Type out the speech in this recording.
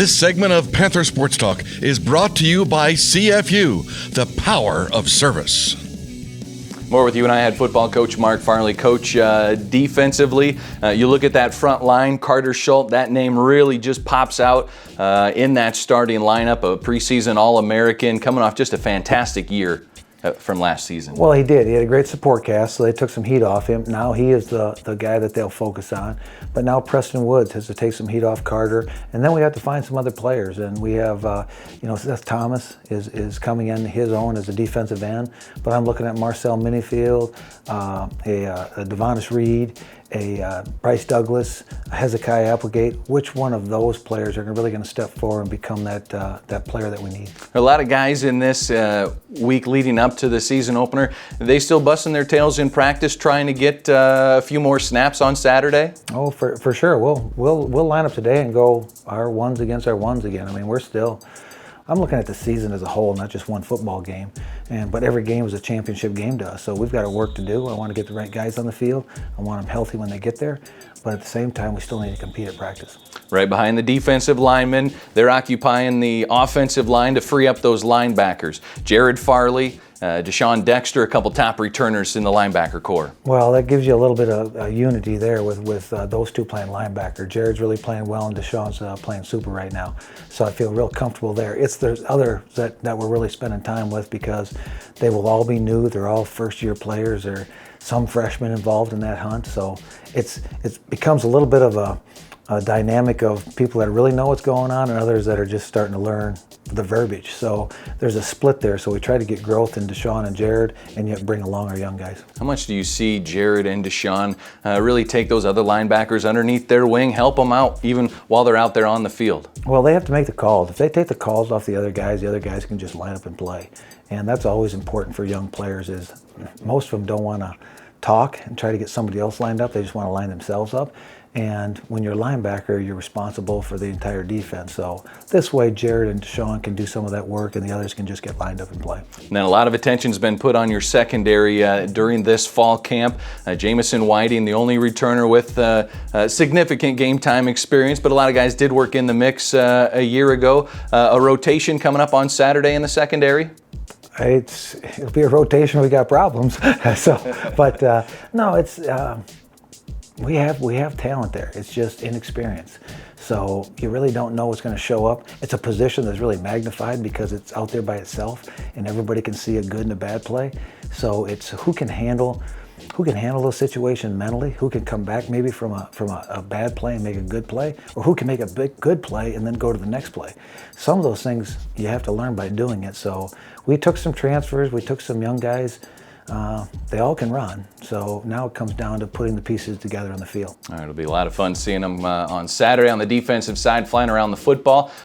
This segment of Panther Sports Talk is brought to you by CFU, the power of service. More with you and I had football coach Mark Farley. Coach, defensively, you look at that front line, Carter Schultz, that name really just pops out in that starting lineup, a preseason All-American, coming off just a fantastic year from last season. Well, he did. He had a great support cast, so they took some heat off him. Now he is the guy that they'll focus on. But now Preston Woods has to take some heat off Carter, and then we have to find some other players. And we have, Seth Thomas is coming in his own as a defensive end. But I'm looking at Marcel Minifield, a Devonus Reed, a Bryce Douglas, a Hezekiah Applegate. Which one of those players are really going to step forward and become that player that we need? A lot of guys in this week leading up to the season opener, are they still busting their tails in practice trying to get a few more snaps on Saturday? Oh, for sure. We'll line up today and go our ones against our ones again. I mean, I'm looking at the season as a whole, not just one football game. But every game is a championship game to us, so we've got work to do. I want to get the right guys on the field. I want them healthy when they get there. But at the same time, we still need to compete at practice. Right behind the defensive linemen, they're occupying the offensive line to free up those linebackers. Jared Farley, Deshaun Dexter, a couple top returners in the linebacker core. Well, that gives you a little bit of unity there with those two playing linebacker. Jared's really playing well, and Deshaun's playing super right now. So I feel real comfortable there. It's the others that we're really spending time with because they will all be new. They're all first-year players. There are some freshmen involved in that hunt. So it becomes a little bit of a dynamic of people that really know what's going on and others that are just starting to learn the verbiage. So there's a split there. So we try to get growth in Deshaun and Jared and yet bring along our young guys. How much do you see Jared and Deshaun really take those other linebackers underneath their wing, help them out even while they're out there on the field? Well, they have to make the calls. If they take the calls off the other guys can just line up and play. And that's always important for young players is most of them don't want to talk and try to get somebody else lined up. They just want to line themselves up. And when you're a linebacker, you're responsible for the entire defense. So this way, Jared and Deshaun can do some of that work and the others can just get lined up and play. And then a lot of attention's been put on your secondary during this fall camp. Jamison Whiting, the only returner with significant game time experience, but a lot of guys did work in the mix a year ago. A rotation coming up on Saturday in the secondary? It'll be a rotation. We got problems. We have talent there. It's just inexperience. So you really don't know what's going to show up. It's a position that's really magnified because it's out there by itself, and everybody can see a good and a bad play. So it's who can handle those situations mentally, who can come back maybe from a bad play and make a good play, or who can make a good play and then go to the next play. Some of those things you have to learn by doing it. So we took some transfers, we took some young guys. They all can run, so now it comes down to putting the pieces together on the field. All right, it'll be a lot of fun seeing them on Saturday on the defensive side, flying around the football.